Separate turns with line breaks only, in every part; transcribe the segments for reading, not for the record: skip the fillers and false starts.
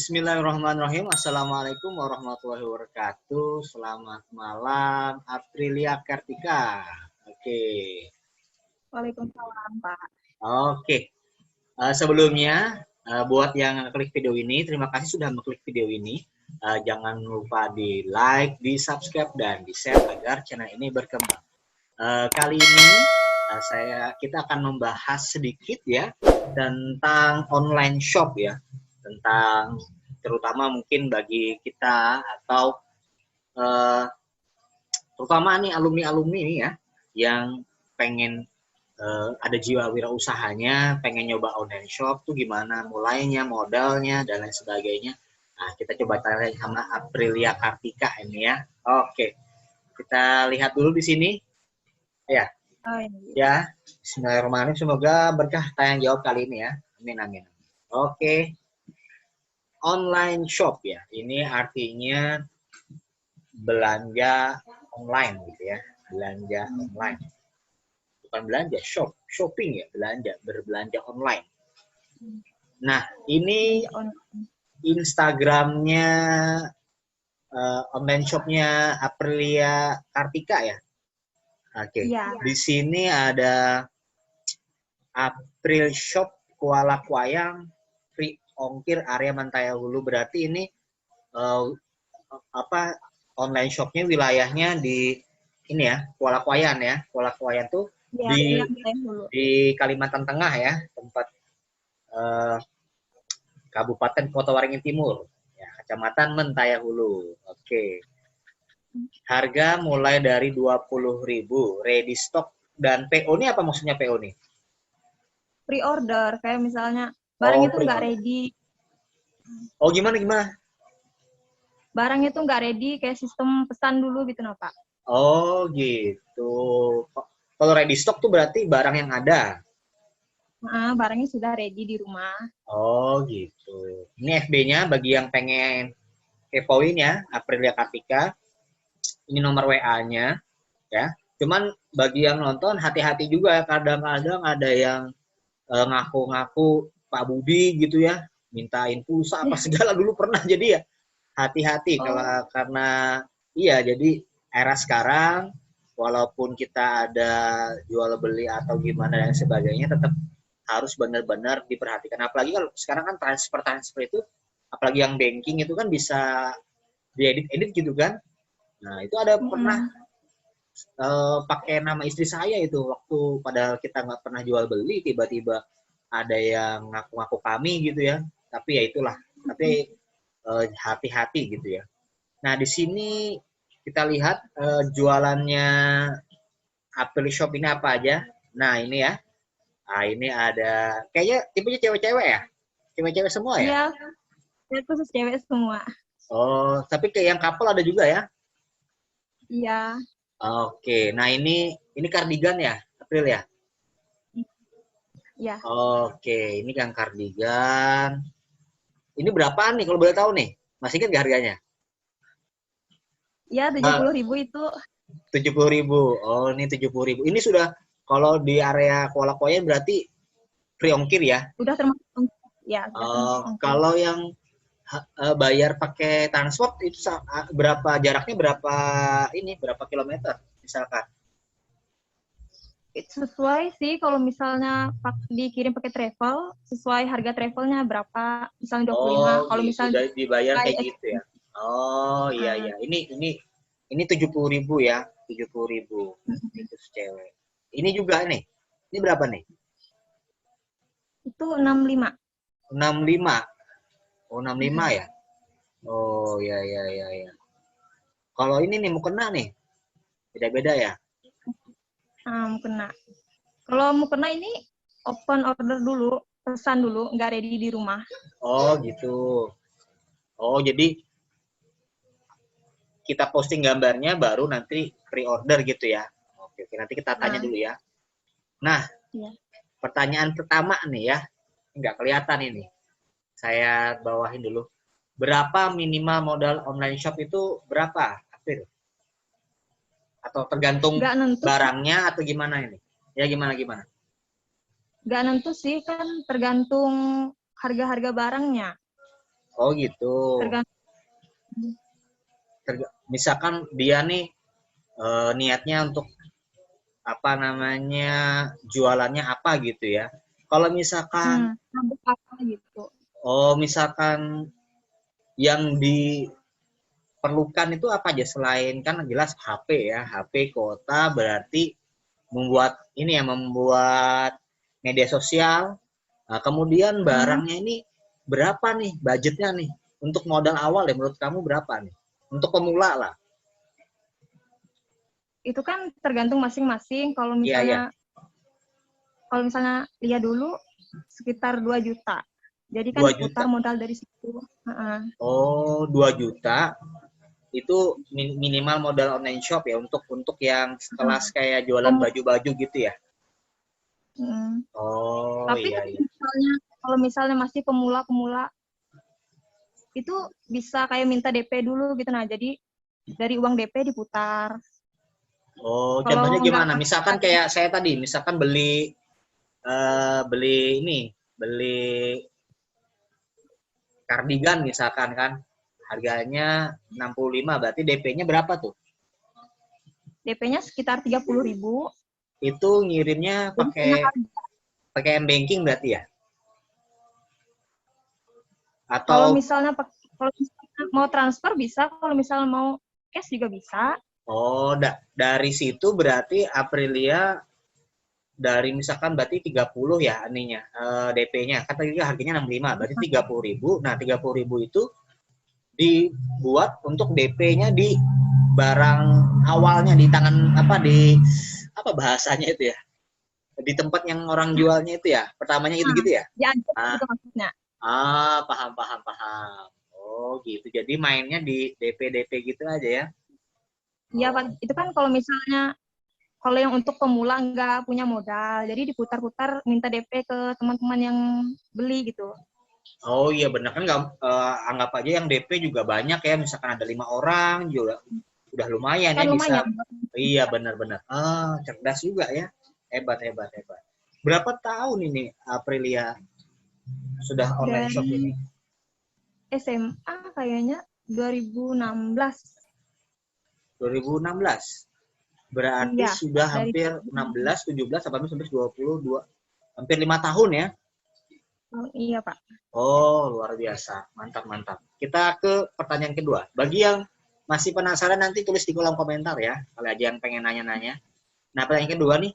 Bismillahirrahmanirrahim. Assalamualaikum warahmatullahi wabarakatuh. Selamat malam, Aprilia Kartika. Oke.
Waalaikumsalam, Pak.
Oke. Sebelumnya, buat yang klik video ini, terima kasih sudah mengklik video ini. Jangan lupa di like, di subscribe, dan di share agar channel ini berkembang. Kali ini kita akan membahas sedikit ya tentang online shop ya, tentang terutama mungkin bagi kita atau terutama nih alumni-alumni ini ya yang pengen ada jiwa wirausahanya, pengen nyoba online shop tuh gimana mulainya, modalnya dan lain sebagainya. Nah, kita coba tanya sama Aprilia Kartika ini ya. Oke. Kita lihat dulu di sini. Ya. Ya, bismillahirrahmanirrahim. Semoga berkah tayang jawab kali ini ya. Amin amin. Oke. Online shop ya. Ini artinya belanja online gitu ya. Belanja online. Bukan belanja, shopping ya, berbelanja online. Nah, ini Instagramnya online shopnya Aprilia Kartika ya. Oke. Ya. Di sini ada April Shop Kuala Kuayang, free ongkir area Mantaya Hulu. Berarti ini online shopnya wilayahnya di ini ya, Kuala Kuayang ya. Kuala Kuayang tuh ya, di Kalimantan Tengah ya, tempat Kabupaten Kota Waringin Timur, ya, Kecamatan Mentaya Hulu. Oke. Harga mulai dari 20.000, ready stock dan PO ini apa maksudnya PO nih?
Pre-order, kayak misalnya barang itu nggak ready.
Oh, gimana?
Barang itu nggak ready, kayak sistem pesan dulu gitu, no, Pak.
Oh, gitu. Kalau ready stock tuh berarti barang yang ada?
Barangnya sudah ready di rumah.
Oh, gitu. Ini FB-nya bagi yang pengen kepoin ya, Aprilia Kartika. Ini nomor WA-nya, ya. Cuman bagi yang nonton, hati-hati juga. Kadang-kadang ada yang ngaku-ngaku Pak Budi gitu ya, mintain pulsa apa segala dulu pernah. Jadi ya, hati-hati karena iya, jadi era sekarang walaupun kita ada jual beli atau gimana dan sebagainya tetap harus benar-benar diperhatikan. Apalagi kalau sekarang kan transfer itu, apalagi yang banking itu kan bisa diedit gitu kan. Nah, itu ada pernah pakai nama istri saya itu waktu padahal kita nggak pernah jual beli, tiba-tiba ada yang ngaku-ngaku kami gitu ya. Tapi ya itulah. Tapi hati-hati gitu ya. Nah, di sini kita lihat jualannya April Shop ini apa aja. Nah, ini ya. Nah, ini ada kayaknya tipenya cewek-cewek ya? Cewek-cewek semua ya?
Iya, khusus cewek semua.
Oh, tapi kayak yang couple ada juga ya?
Iya.
Oke, nah ini kardigan ya, April ya?
Iya.
Oke, ini kan kardigan. Ini berapaan nih kalau boleh tahu nih? Masih ingat nggak harganya?
Iya, 70.000 itu.
70.000. Oh, ini 70.000. Ini sudah kalau di area Kuala Koyan berarti free ongkir ya?
Udah termasuk ya.
Kalau yang bayar pakai transport itu berapa jaraknya, berapa kilometer misalkan?
Sesuai sih, kalau misalnya dikirim pakai travel, sesuai harga travelnya berapa, misalnya 25. Kalau misalnya
sudah dibayar kayak gitu ya. Oh, iya. Ini 70.000 ya, 70.000. Itu cewek. Ini juga nih. Ini berapa nih?
Itu 65.
65. Oh, 65 ya? Oh, iya. Kalau ini nih mukena nih. Beda-beda ya?
Mukena. Kalau mukena ini open order dulu, pesan dulu, nggak ready di rumah.
Oh, gitu. Oh, jadi kita posting gambarnya baru nanti pre-order gitu ya. Oke, nanti kita tanya dulu ya. Nah, pertanyaan pertama nih ya. Nggak kelihatan ini. Saya bawahin dulu. Berapa minimal modal online shop itu berapa, April? Atau tergantung barangnya atau gimana ini? Ya gimana?
Nggak nentu sih, kan tergantung harga-harga barangnya.
Oh gitu.
Tergantung.
Misalkan dia nih niatnya untuk apa namanya jualannya apa gitu ya. Kalau misalkan
Nabung apa gitu.
misalkan yang diperlukan itu apa aja selain kan jelas HP ya, HP kuota berarti membuat media sosial. Nah, kemudian barangnya ini berapa nih budgetnya nih untuk modal awal ya menurut kamu berapa nih untuk pemula lah?
Itu kan tergantung masing-masing.
Iya ya.
Kalau misalnya lihat dulu sekitar 2 juta. Jadi kan
2
diputar
juta.
modal dari situ.
Oh, 2 juta itu minimal modal online shop ya untuk yang kelas kayak jualan baju-baju gitu ya. Oh,
Tapi
iya
kan
iya.
kalau misalnya masih pemula-pemula itu bisa kayak minta DP dulu gitu. Nah, jadi dari uang DP diputar.
Oh,
Kalau
contohnya
nggak
gimana? Misalkan kayak saya tadi, misalkan beli kardigan misalkan kan, harganya 65, berarti DP-nya berapa tuh?
DP-nya sekitar 30.000.
Itu ngirimnya
Jadi
pakai m-banking berarti ya?
kalau
Atau
misalnya mau transfer bisa, kalau misalnya mau cash juga bisa.
dari situ berarti Aprilia dari misalkan berarti 30 ya ininya DP-nya. Kan tadi harganya 65, berarti 30.000. Nah, 30.000 itu dibuat untuk DP-nya di barang awalnya di tangan apa bahasanya itu ya? Di tempat yang orang jualnya itu ya. Pertamanya gitu-gitu ya?
Ya,
Ah,
gitu maksudnya.
paham paham paham. Oh, gitu. Jadi mainnya di DP-DP gitu aja ya.
Iya, Pak. Itu kan kalau yang untuk pemula nggak punya modal, jadi diputar-putar minta DP ke teman-teman yang beli gitu.
Oh iya benar kan nggak anggap aja yang DP juga banyak ya, misalkan ada 5 orang juga udah lumayan ya
Kan
bisa.
lumayan.
Iya benar-benar. Cerdas juga ya. Hebat hebat hebat. Berapa tahun ini Aprilia sudah online shop
Dari
ini?
SMA kayaknya 2016.
2016. Berarti
Iya,
sudah
dari
hampir 16, 17, 18, 19, 22, hampir 5 tahun ya.
iya, Pak.
Oh, luar biasa. Mantap, mantap. Kita ke pertanyaan kedua. Bagi yang masih penasaran nanti tulis di kolom komentar ya. Kalau ada yang pengen nanya-nanya. Nah, pertanyaan kedua nih.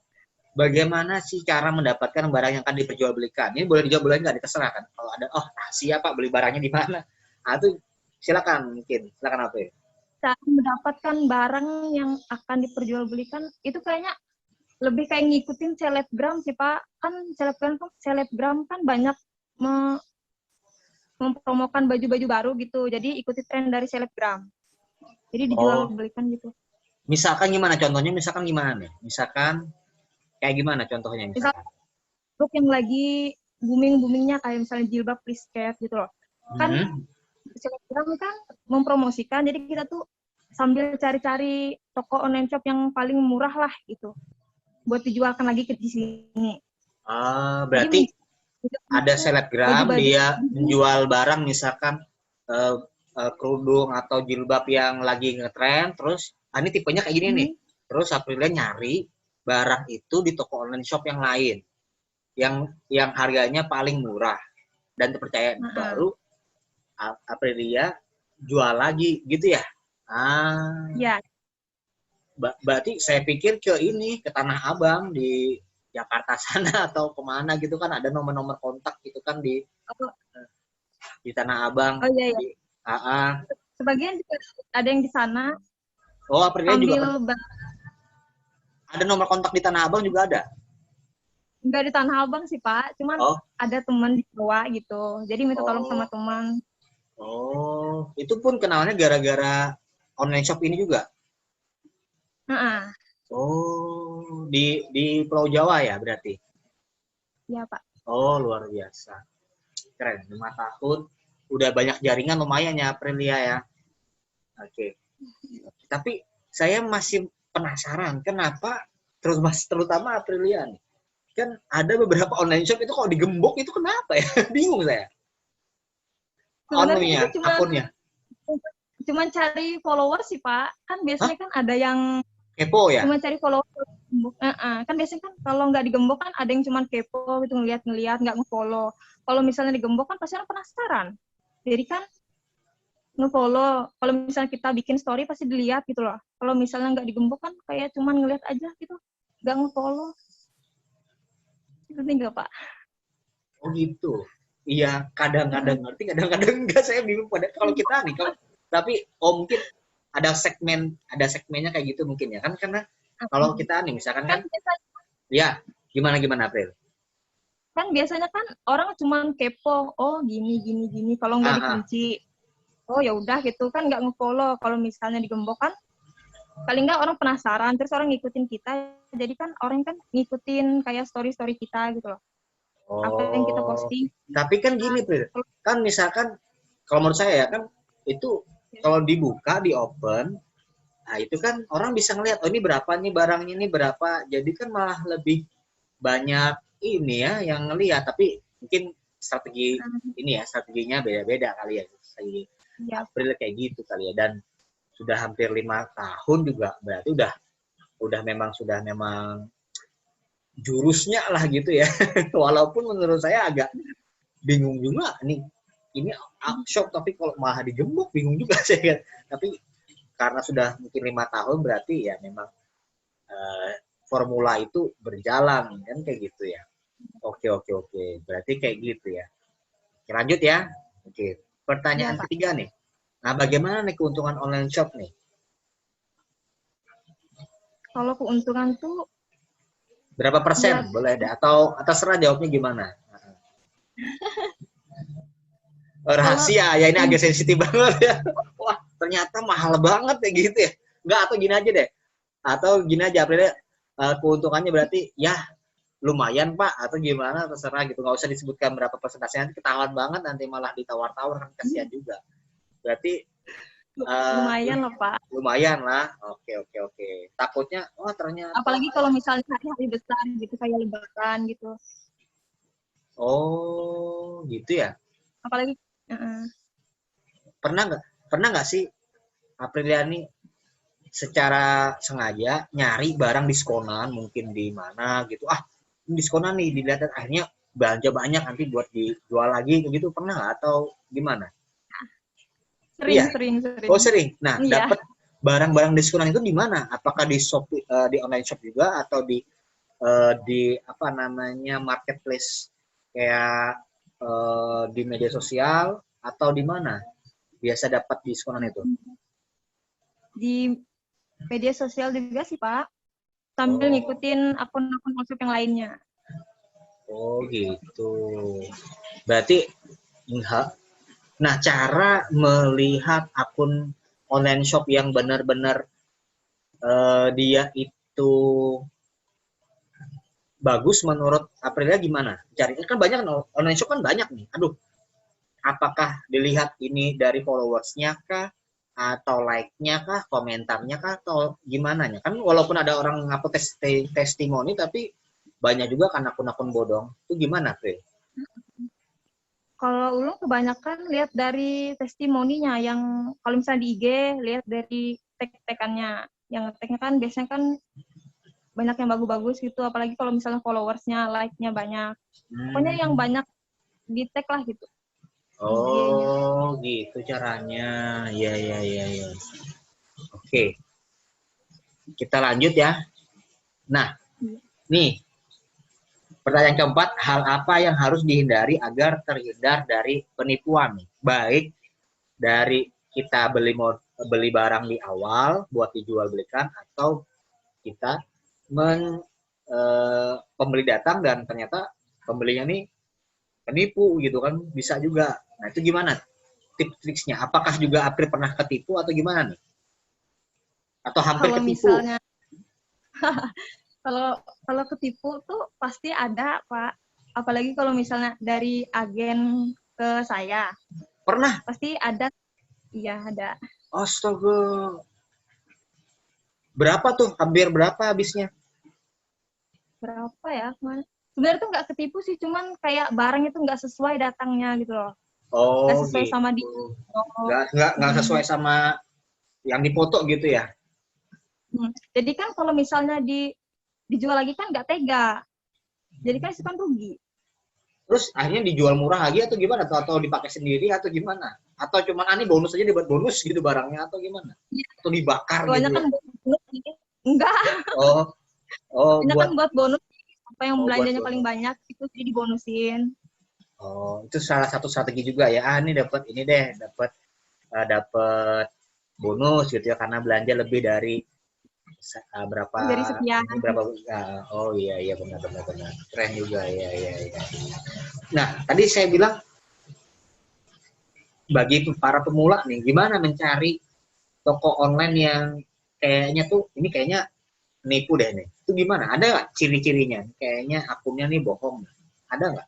Bagaimana sih cara mendapatkan barang yang akan diperjualbelikan? Ini boleh dijawab, boleh nggak? Terserah kan. Kalau ada, siapa beli barangnya di mana? Nah, itu silakan mungkin. Silakan apa ya?
Cara mendapatkan barang yang akan diperjualbelikan itu kayaknya lebih kayak ngikutin selebgram sih, Pak. Kan selebgram kan banyak mempromokan baju-baju baru gitu. Jadi ikuti tren dari selebgram. Jadi dijual
Oh,
belikan gitu.
misalkan gimana contohnya? Misalkan gimana nih? Misalkan kayak gimana contohnya
Misal
misalkan?
untuk yang lagi booming-boomingnya kayak misalnya jilbab please gitu loh. Kan
Hmm.
selebgram kan mempromosikan, jadi kita tuh sambil cari-cari toko online shop yang paling murah lah gitu. Buat dijualkan lagi di sini. Jadi
Berarti ada
itu
selebgram
baju-baju
dia menjual barang misalkan uh, kerudung atau jilbab yang lagi ngetren, terus ini tipenya kayak gini nih. Terus Aprilia nyari barang itu di toko online shop yang lain yang harganya paling murah dan terpercaya, baru Aprilia jual lagi gitu ya.
Ya,
Berarti saya pikir ke Tanah Abang di Jakarta sana atau kemana gitu kan ada nomor-nomor kontak gitu kan di Tanah Abang.
oh iya ya.
Di, AA.
Sebagian juga ada yang di sana
Oh, Aprilia juga
sambil
ada nomor kontak di Tanah Abang juga ada.
nggak di Tanah Abang sih, Pak, cuman
Oh,
ada teman di Jawa gitu. Jadi minta tolong sama
oh,
teman.
itu pun kenalnya gara-gara online shop ini juga. Oh, di Pulau Jawa ya berarti.
Iya, Pak.
Oh, luar biasa. Keren, 5 tahun. Udah banyak jaringan lumayan ya Aprilia ya. Oke. Tapi saya masih penasaran kenapa terutama Aprilia nih. Kan ada beberapa online shop itu kalau digembok itu kenapa ya? Bingung saya.
Sebenarnya
onunya,
itu
akunnya.
cuman cari followers sih Pak. Kan
Hah?
biasanya kan ada yang
Kepo ya?
cuma cari followers. Kan biasanya kan kalau nggak digembok kan ada yang cuma kepo gitu, ngeliat nggak ngefollow. Kalau misalnya digembok kan pasti orang penasaran. Jadi kan ngefollow. Kalau misalnya kita bikin story pasti dilihat gitu loh. Kalau misalnya nggak digembok kan kayak cuma ngeliat aja gitu, nggak ngefollow. Ngerti nggak Pak?
Oh gitu. Iya, kadang-kadang ngerti, kadang-kadang enggak. Saya bingung pada kalau kita nih, kalau tapi mungkin ada segmennya kayak gitu mungkin ya kan, karena kalau kita nih misalkan kan
Kan biasanya,
ya gimana April.
kan biasanya kan orang cuma kepo, oh gini gini gini. Kalau nggak
Ah,
dikunci, oh ya udah gitu kan nggak ngefollow. Kalau misalnya digembok kan paling nggak orang penasaran terus orang ngikutin kita, jadi kan orang kan ngikutin kayak story kita gitu loh, apa yang kita
oh,
posting.
tapi kan gini, April. Kan misalkan kalau menurut saya ya kan itu kalau dibuka, di open, nah itu kan orang bisa ngelihat, oh ini berapa nih barangnya, ini berapa. Jadi kan malah lebih banyak ini ya yang ngelihat, tapi mungkin strategi ini ya, strateginya beda-beda kali ya. Strategi
Ya,
April kayak gitu kali ya, dan sudah hampir 5 tahun juga berarti sudah memang jurusnya lah gitu ya. Walaupun menurut saya agak bingung juga nih, ini shop tapi kalau malah digembok bingung juga saya kan. Tapi karena sudah mungkin 5 tahun berarti ya memang eh, formula itu berjalan kan kayak gitu ya. Oke, berarti kayak gitu ya. Oke, lanjut ya. Oke,
ya
pertanyaan
Pak.
ketiga nih. Nah, bagaimana nih keuntungan online shop nih?
Kalau keuntungan tuh
Berapa persen?
buat
Boleh deh. Atau terserah jawabnya gimana?
kalau
Rahasia ya, ini agak sensitif banget ya. Wah, ternyata mahal banget ya gitu ya. Enggak, atau gini aja deh. Atau gini aja, April, keuntungannya berarti ya lumayan Pak, atau gimana, terserah gitu. Nggak usah disebutkan berapa persentase, nanti ketahuan banget, nanti malah ditawar-tawar, kan kasihan juga. Berarti
lumayan loh Pak.
lumayan lah. Oke. Takutnya, oh ternyata.
Apalagi kalau misalnya hari-hari besar gitu kayak Lebaran gitu.
Oh, gitu ya.
Apalagi
Pernah nggak? Pernah nggak sih Apriliani secara sengaja nyari barang diskonan mungkin di mana gitu, diskonan nih, dilihat akhirnya belanja banyak nanti buat dijual lagi gitu, pernah nggak atau gimana?
sering
Iya.
sering
Oh
sering.
sering. Nah,
Iya.
dapat barang-barang diskonan itu di mana? Apakah di shop, di online shop juga, atau di apa namanya, marketplace kayak di media sosial, atau di mana biasa dapat diskonan itu?
Di media sosial juga sih Pak. Sambil
Oh,
ngikutin akun-akun WhatsApp yang lainnya.
oh gitu. Berarti nah, cara melihat akun online shop yang benar-benar dia itu bagus menurut Aprilia gimana? Carinya kan banyak, online shop kan banyak nih. Aduh, apakah dilihat ini dari followersnya kah? Atau like-nya kah? Komentarnya kah? Atau gimana ya? Kan walaupun ada orang ngaku testimoni, tapi banyak juga kan akun-akun bodong. Itu gimana, Pri?
Kalau Ulung kebanyakan lihat dari testimoninya, yang kalau misalnya di IG lihat dari tag-tagannya. Yang tagnya kan biasanya kan banyak yang bagus-bagus gitu, apalagi kalau misalnya followersnya, like-nya banyak. Pokoknya yang
Hmm.
banyak di tag lah gitu, IG-nya.
Oh, gitu caranya. Ya. Oke, kita lanjut ya. Nah, nih, pertanyaan keempat, hal apa yang harus dihindari agar terhindar dari penipuan? Baik dari kita beli barang di awal buat dijual belikan, atau kita pembeli datang dan ternyata pembelinya nih penipu gitu kan, bisa juga. Nah, itu gimana tips-triksnya? Apakah juga April pernah ketipu atau gimana nih? Atau hampir
Kalau
ketipu?
misalnya kalau kalau ketipu tuh pasti ada, Pak. Apalagi kalau misalnya dari agen ke saya,
Pernah?
pasti ada. Iya, ada.
Astaga. Berapa tuh? Hampir berapa habisnya?
Berapa ya? Sebenarnya tuh nggak ketipu sih, cuman kayak barang itu nggak sesuai datangnya gitu loh. Nggak
Oh
sesuai sama di
gitu.
oh,
Nggak sesuai sama yang dipoto gitu ya?
Jadi kan kalau misalnya dijual lagi kan nggak tega. Jadi kan itu kan rugi.
Terus akhirnya dijual murah lagi atau gimana? Atau dipakai sendiri atau gimana? Atau cuman ini bonus aja dibuat bonus gitu barangnya atau gimana? Atau dibakar
Soalnya
gitu
kan
ya?
buat bonus gitu. Enggak,
Oh, oh
soalnya kan
buat
buat bonus. Apa yang
oh buat
belanjanya paling
bonus.
banyak itu jadi dibonusin.
Oh, itu salah satu strategi juga ya. Ah, ini dapat ini deh, dapat bonus gitu ya karena belanja lebih dari berapa
Dari sekian.
ini berapa oh iya iya benar benar benar. Keren juga ya ya ya. Nah, tadi saya bilang bagi para pemula nih, gimana mencari toko online yang kayaknya tuh ini kayaknya nipu deh nih. Itu gimana? Ada nggak ciri-cirinya? Kayaknya akunnya nih bohong. Ada nggak?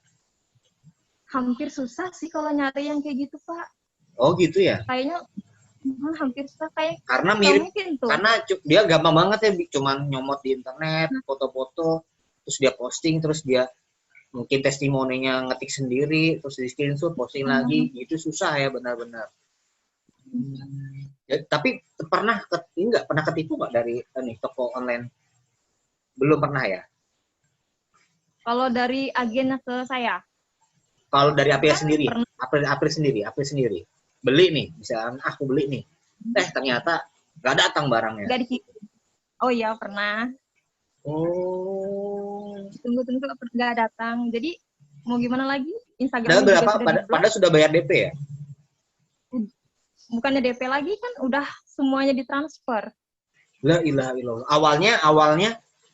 Hampir susah sih kalau nyari yang kayak gitu, Pak.
Oh gitu ya.
Kayaknya hampir susah. Kayak
Karena
nggak
mirip,
mungkin tuh.
karena dia gampang banget ya, cuman nyomot di internet, foto-foto, terus dia posting, terus dia mungkin testimoninya ngetik sendiri, terus di screenshot, posting lagi, itu susah ya benar-benar. Ya, tapi nggak pernah ketipu nggak dari nih toko online? Belum pernah ya?
Kalau dari agennya ke saya,
Kalau dari April
kan
sendiri,
pernah
April sendiri, beli nih, misalnya aku beli nih, ternyata nggak datang barangnya.
nggak dikirim. Oh iya, pernah.
Oh,
Tunggu-tunggu nggak datang. Jadi mau gimana lagi?
padahal
Instagramnya juga
berapa?
sudah diblok.
Padahal sudah bayar DP ya?
Bukannya DP lagi kan udah semuanya ditransfer.
La ilaha illallah.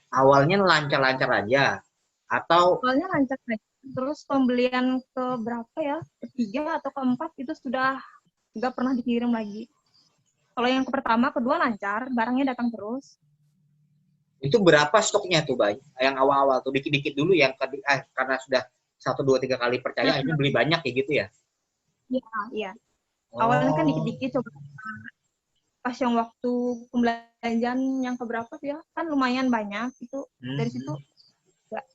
Awalnya lancar-lancar aja. Atau
Soalnya lancar aja. Terus pembelian ke berapa ya? Ketiga atau keempat itu sudah nggak pernah dikirim lagi. Kalau yang ke pertama, kedua lancar, barangnya datang terus.
itu berapa stoknya tuh, Bay? Yang awal-awal tuh dikit-dikit dulu yang karena sudah 1, 2, 3 kali percaya ini beli banyak ya gitu ya.
Iya, iya. Awalnya kan
Oh.
dikit-dikit coba. Pas yang waktu pembelajaran yang keberapa tuh ya, kan lumayan banyak. Itu dari situ nggak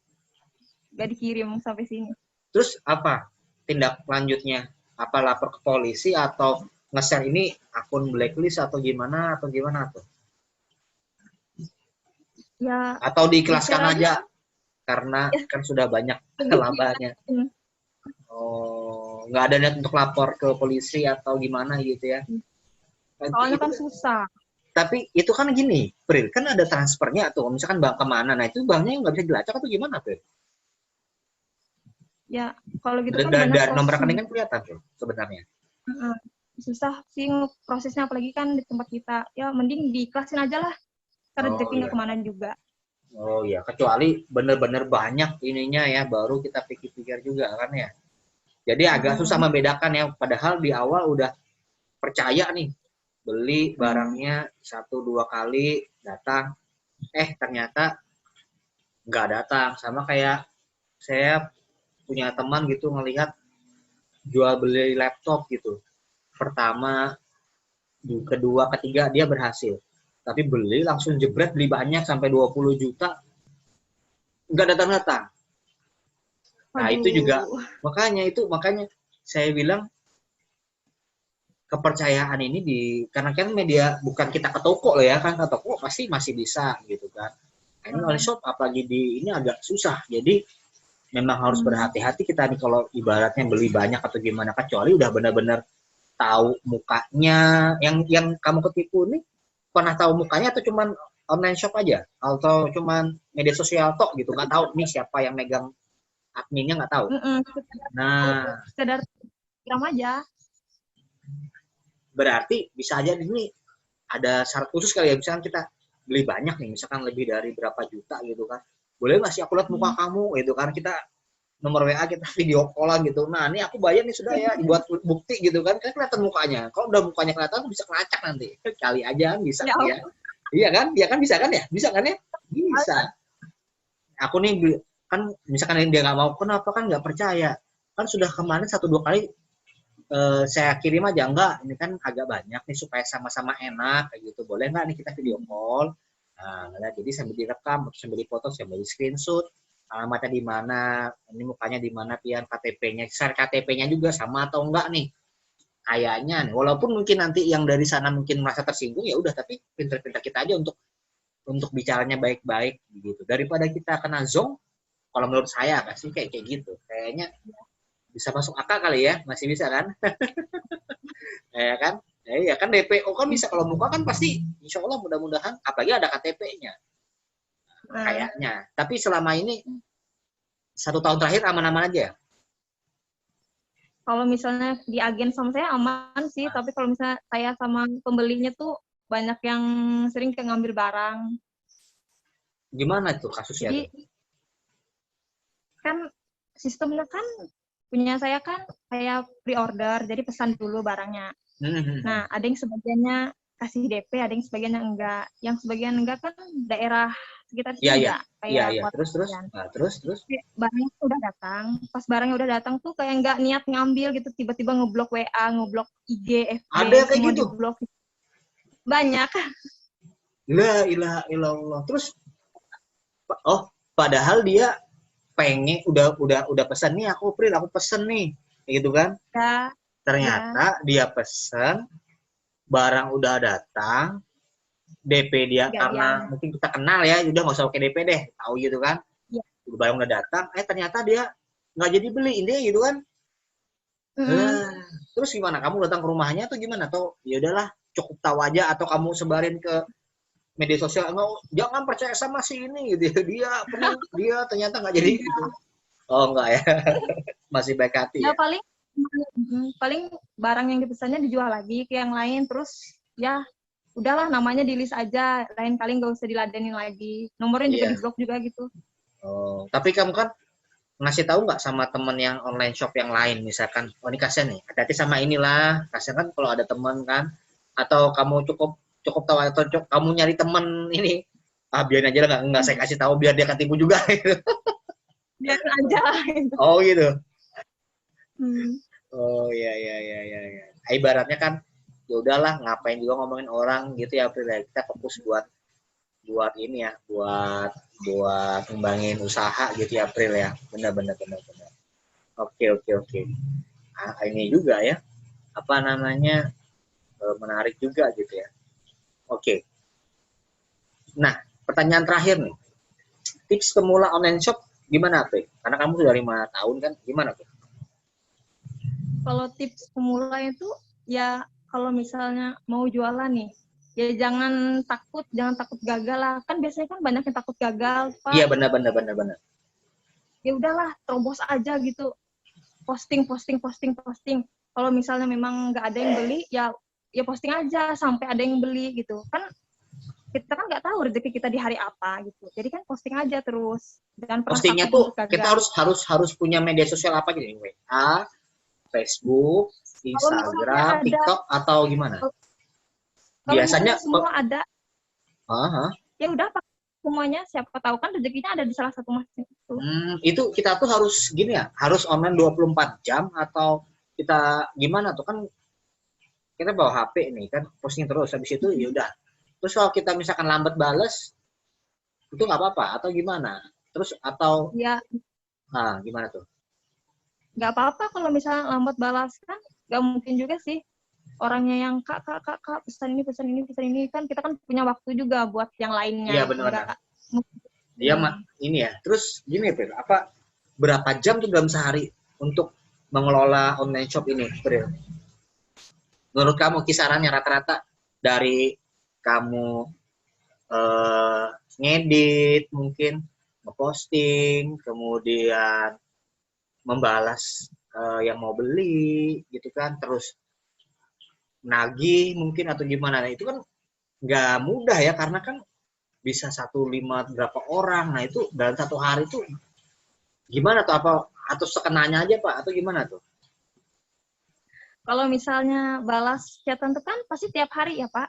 nggak dikirim sampai sini.
Terus apa tindak lanjutnya? Apa lapor ke polisi atau nge-share ini akun blacklist atau gimana tuh?
Ya,
Atau diikhlaskan
di-share aja.
aja karena
Ya,
kan sudah banyak
lebih
labanya. Oh, nggak ada niat untuk lapor ke polisi atau gimana gitu ya?
soalnya
Itu,
kan susah.
tapi itu kan gini, Pril, kan ada transfernya tuh, misalkan bank kemana, nah itu banknya nggak bisa dilacak atau gimana, Pril?
Ya, kalau gitu kan
Dari
banyak
nomor
proses.
rekening kan kelihatan tuh sebenarnya.
Susah sih prosesnya, apalagi kan di tempat kita. Ya, mending diikhlasin aja lah. Karena
Oh
rezeki nggak
iya,
kemana juga.
oh iya, kecuali bener-bener banyak ininya ya, baru kita pikir-pikir juga kan ya. Jadi agak susah membedakan ya, padahal di awal udah percaya nih, beli barangnya 1, 2 kali datang, ternyata nggak datang. Sama kayak saya punya teman gitu ngelihat jual beli laptop gitu. Pertama, kedua, ketiga dia berhasil. Tapi beli langsung jebret beli banyak sampai 20 juta nggak datang-datang. Nah, itu juga
Waduh.
makanya saya bilang kepercayaan ini karena kan media bukan kita ke toko loh ya kan ke toko pasti masih bisa gitu kan. Nah, ini online shop apalagi di ini agak susah. Jadi memang harus berhati-hati kita nih kalau ibaratnya beli banyak atau gimana kecuali udah benar-benar tahu mukanya yang kamu ketipu nih pernah tahu mukanya atau cuman online shop aja atau cuman media sosial tok gitu nggak tahu nih siapa yang megang adminnya nggak tahu. Nah
Sekedar kiram aja.
berarti bisa aja ini ada syarat khusus kali ya misalkan kita beli banyak nih misalkan lebih dari berapa juta gitu kan boleh nggak sih aku lihat muka kamu gitu kan kita nomor WA kita video call gitu. Nah, ini aku bayar nih sudah ya, buat bukti gitu kan. Kan kelihatan mukanya. Kalau udah mukanya kelihatan aku bisa ngelacak nanti. Kali aja bisa
Ya,
ya. Iya kan? Iya kan bisa kan ya? Bisa kan ya? Bisa. Aku nih kan misalkan dia nggak mau, kenapa kan nggak percaya? Kan sudah kemarin 1, 2 kali saya kirim aja enggak. Ini kan agak banyak nih supaya sama-sama enak kayak gitu. Boleh nggak nih kita video call? Nah, jadi sambil direkam, sambil dipoto, sambil di screenshot. alamatnya di mana, ini mukanya di mana, pian KTP-nya, share KTP-nya juga sama atau enggak nih. Kayaknya nih, walaupun mungkin nanti yang dari sana mungkin merasa tersinggung, ya udah, tapi pinter-pinter kita aja untuk bicaranya baik-baik gitu. Daripada kita kena zong, kalau menurut saya sih kayak gitu. Kayaknya bisa masuk akal kali ya, masih bisa kan? Ya kan? Ya kan DPO kan bisa, kalau muka kan pasti insya Allah mudah-mudahan, apalagi ada KTP-nya. Kayaknya. Tapi selama ini 1 tahun terakhir aman-aman aja.
Kalau misalnya di agen sama saya aman sih, tapi kalau misalnya saya sama pembelinya tuh banyak yang sering kayak ngambil barang.
Gimana tuh kasusnya
Jadi
tuh?
kan sistemnya kan punya saya kan kayak pre-order, jadi pesan dulu barangnya. Nah, ada yang sebagiannya kasih DP, ada yang sebagiannya enggak. Yang sebagian enggak kan daerah sekitar sini enggak,
Iya.
kayak
Terus. Nah, terus.
barangnya udah datang, pas barangnya udah datang tuh kayak enggak niat ngambil gitu, tiba-tiba ngeblok WA, ngeblok IG, FB,
Ada kayak
semua
gitu.
diblok. Banyak.
La ilaha illallah. Terus padahal dia pengen udah pesan nih, aku pesen nih. Gitu kan?
Ya,
Ternyata dia pesen, barang udah datang, DP dia karena
gantian.
mungkin kita kenal ya, udah nggak usah pakai DP deh, tahu gitu kan?
Ya.
Barang udah datang, ternyata dia nggak jadi beli, intinya gitu kan? Terus gimana? Kamu datang ke rumahnya atau gimana? Atau ya udahlah, cukup tahu aja, atau kamu sebarin ke media sosial, nggak, jangan percaya sama si ini gitu, dia ternyata nggak jadi gitu. Oh enggak ya, masih baik hati
Ya
ya.
paling barang yang dipesannya dijual lagi ke yang lain, terus ya udahlah namanya di list aja, lain kali nggak usah diladenin lagi, nomornya juga
Iya.
di blok juga gitu.
Oh, tapi kamu kan ngasih tahu nggak sama temen yang online shop yang lain, misalkan, oh ini kasihan nih, hati-hati sama inilah, kasihan kan kalau ada temen kan, atau kamu cukup cukup tahu, atau kamu nyari temen ini, biarin aja lah, nggak saya kasih tahu biar dia ketipu juga gitu.
Biarin aja gitu.
Oh gitu.
Hmm.
Oh iya. Ibaratnya kan, ya udahlah, ngapain juga ngomongin orang gitu ya, April ya. Kita fokus buat ini ya, buat ngembangin usaha gitu ya, April ya. Benar. Oke. Ini juga ya, apa namanya, menarik juga gitu ya. Oke. Nah, pertanyaan terakhir nih. Tips pemula online shop gimana, April? Karena kamu sudah 5 tahun kan, gimana tuh?
Kalau tips pemula itu ya kalau misalnya mau jualan nih, ya jangan takut gagal lah. Kan biasanya kan banyak yang takut gagal,
Iya,
Pak.
benar.
Ya udahlah, terobos aja gitu. Posting. Kalau misalnya memang nggak ada yang beli, ya posting aja sampai ada yang beli gitu. Kan kita kan nggak tahu rezeki kita di hari apa gitu. Jadi kan posting aja terus. Jangan pernah
Postingnya
takut
tuh
untuk
kita
gagal.
harus punya media sosial apa gitu, WA, Facebook,
Kalau misalnya
Instagram,
ada,
TikTok, atau gimana?
kalau
Biasanya,
misalnya semua ada,
uh,
ya udah pakai semuanya. Siapa tahu kan rezekinya ada di salah satu masing itu.
itu kita tuh harus gini ya, harus online 24 jam atau kita gimana tuh kan, kita bawa HP nih kan, posting terus, habis itu ya udah. Terus kalau kita misalkan lambat bales, itu nggak apa-apa atau gimana? Terus atau
Ya
gimana tuh?
nggak apa-apa kalau misalnya lambat balas, kan nggak mungkin juga sih orangnya yang kak pesan ini kan kita kan punya waktu juga buat yang
Iya,
lainnya gitu,
benar.
nggak.
Iya, ini ya. Terus gini, Pril, apa berapa jam tuh dalam sehari untuk mengelola online shop ini, Pril? Menurut kamu kisarannya rata-rata dari kamu eh, ngedit, mungkin ngeposting, kemudian membalas yang mau beli, gitu kan, terus nagih mungkin atau gimana? Nah, itu kan nggak mudah ya, karena kan bisa 1 5 berapa orang. Nah itu dalam 1 hari itu gimana tuh, apa atau sekenanya aja Pak, atau gimana tuh?
Kalau misalnya balas chatan tuh kan pasti tiap hari ya Pak.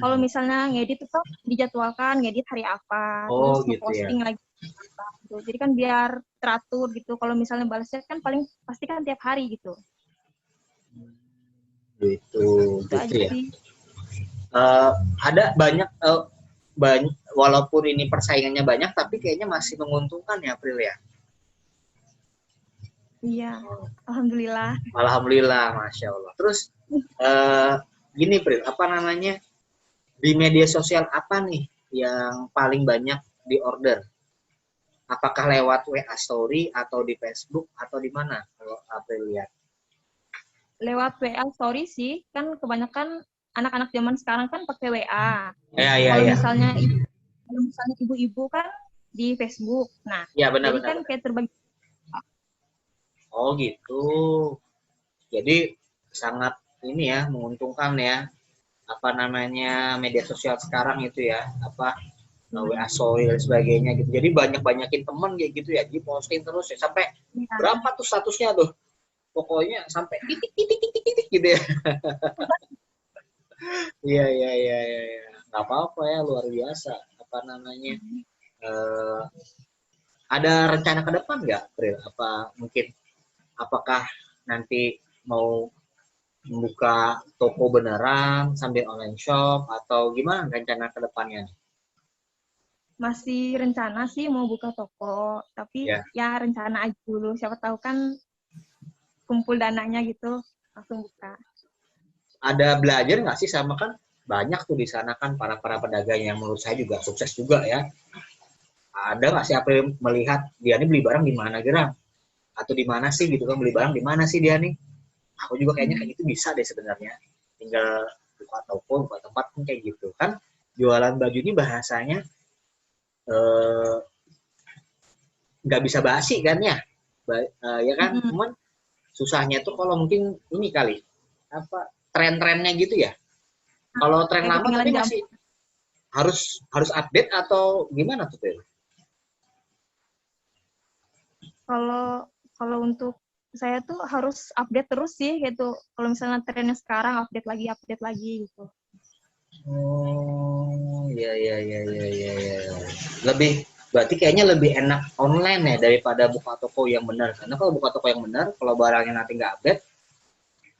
Kalau
Hmm.
misalnya ngedit itu dijadwalkan ngedit hari apa,
Oh
terus
gitu ya.
ngeposting lagi apa gitu. Jadi kan biar teratur gitu. Kalau misalnya balasnya kan paling pasti kan tiap hari gitu.
Gitu
Itu aja
ya.
sih.
Ada banyak walaupun ini persaingannya banyak, tapi kayaknya masih menguntungkan ya, April ya.
Iya, alhamdulillah.
Alhamdulillah, masya Allah. Terus gini, April, apa namanya, di media sosial apa nih yang paling banyak di order? Apakah lewat WA Story atau di Facebook atau di mana kalau April lihat?
Lewat WA story sih, kan kebanyakan anak-anak zaman sekarang kan pakai WA.
Ya, ya,
Kalau
ya.
misalnya ibu-ibu kan di Facebook. Nah,
Ya, benar,
jadi
benar,
kan
benar.
kayak terbagi.
Oh gitu. Jadi sangat ini ya, menguntungkan ya, apa namanya, media sosial sekarang itu ya, apa WA Story dan sebagainya gitu. Jadi banyak-banyakin teman kayak gitu ya, jadi posting terus ya, sampai
Ya,
berapa tuh statusnya tuh? Pokoknya sampai titik gitu ya. Iya, iya, iya, iya, iya. Nggak apa-apa ya, luar biasa. Apa namanya? Eh, ada rencana ke depan nggak, April? Apa mungkin, apakah nanti mau membuka toko beneran sambil online shop atau gimana rencana ke depannya?
masih rencana sih mau buka toko, tapi
Ya,
ya rencana aja dulu. Siapa tahu kan kumpul dananya gitu, langsung buka.
ada belajar nggak sih, sama kan banyak tuh di sana kan para pedagang yang menurut saya juga sukses juga ya. Ada nggak sih apa yang melihat dia ini beli barang di mana gerang? Atau di mana sih gitu kan, beli barang di mana sih dia nih? Aku juga kayaknya kayak gitu bisa deh sebenarnya. Tinggal buka toko, buka tempat pun kayak gitu kan. Jualan baju ini bahasanya eh, nggak bisa basi kan ya, ya kan. Cuman susahnya tuh kalau mungkin ini kali, apa, tren-trennya gitu ya. Kalau tren
Kayak
lama
ketinggalan
tapi
jam.
masih harus harus update atau gimana tuh, Pel?
Kalau kalau untuk saya tuh harus update terus sih gitu. Kalau misalnya trennya sekarang update lagi gitu.
Oh, ya, ya, ya, ya, ya, ya. Lebih, berarti kayaknya lebih enak online ya daripada buka toko yang benar. Karena kalau buka toko yang benar, kalau barangnya nanti nggak update,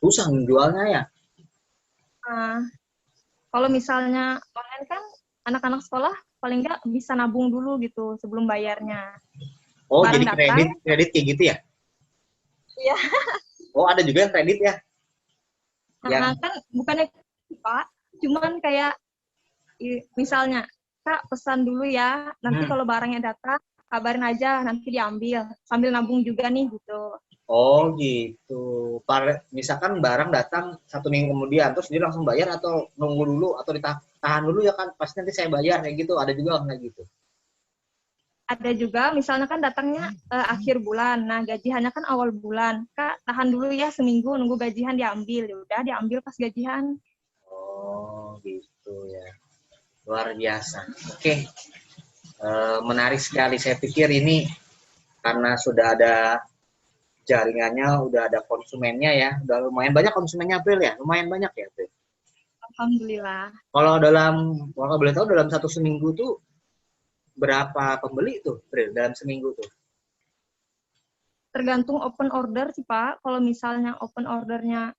susah menjualnya ya.
Nah, kalau misalnya online kan anak-anak sekolah paling nggak bisa nabung dulu gitu sebelum bayarnya.
Oh,
Barang
jadi kredit,
datang,
kredit kayak gitu ya?
iya.
Oh, ada juga yang kredit ya? Yang,
Nah, kan bukannya Pak, cuman kayak misalnya Kak pesan dulu ya, nanti
hmm.
kalau barangnya datang kabarin aja nanti diambil sambil nabung juga nih gitu.
Oh gitu. Misalkan barang datang 1 minggu kemudian, terus dia langsung bayar atau nunggu dulu atau ditahan dulu ya kan? Pasti nanti saya bayar kayak gitu. Ada juga nggak gitu?
Ada juga misalnya kan datangnya akhir bulan, nah gajiannya kan awal bulan, Kak tahan dulu ya seminggu nunggu gajian diambil, ya udah diambil pas gajian.
Oh gitu ya. Luar biasa. Oke, menarik sekali. Saya pikir ini karena sudah ada jaringannya, udah ada konsumennya ya. Udah lumayan banyak konsumennya, April ya. Lumayan banyak ya, April.
Alhamdulillah.
Kalau boleh tahu dalam 1 seminggu tuh berapa pembeli tuh, April, dalam seminggu tuh?
Tergantung open order sih Pak, kalau misalnya open ordernya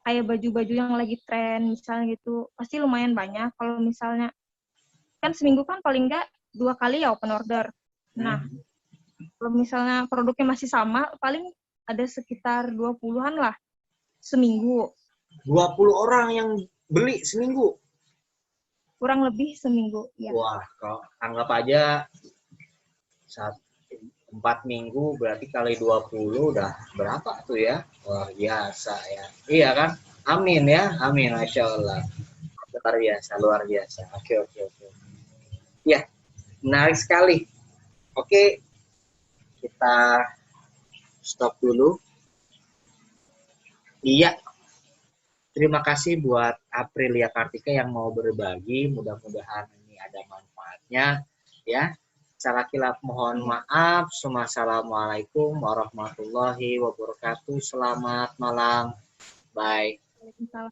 kayak baju-baju yang lagi tren misalnya gitu, pasti lumayan banyak. Kalau misalnya, kan seminggu kan paling nggak 2 kali ya open order. Nah,
Hmm.
kalau misalnya produknya masih sama, paling ada sekitar 20-an lah seminggu.
20 orang yang beli seminggu.
Kurang lebih seminggu, ya.
Wah, kalau anggap aja 4 minggu berarti kali 20 udah berapa tuh ya? Luar biasa ya. Iya kan? Amin ya, amin, masya Allah. Luar biasa, luar biasa. Oke, oke, oke. Ya, menarik sekali. Oke, kita stop dulu. Iya, terima kasih buat Aprilia Kartika yang mau berbagi. Mudah-mudahan ini ada manfaatnya ya. Salah kilaf mohon maaf. Assalamualaikum warahmatullahi wabarakatuh. Selamat malam. Bye.
Waalaikumsalam.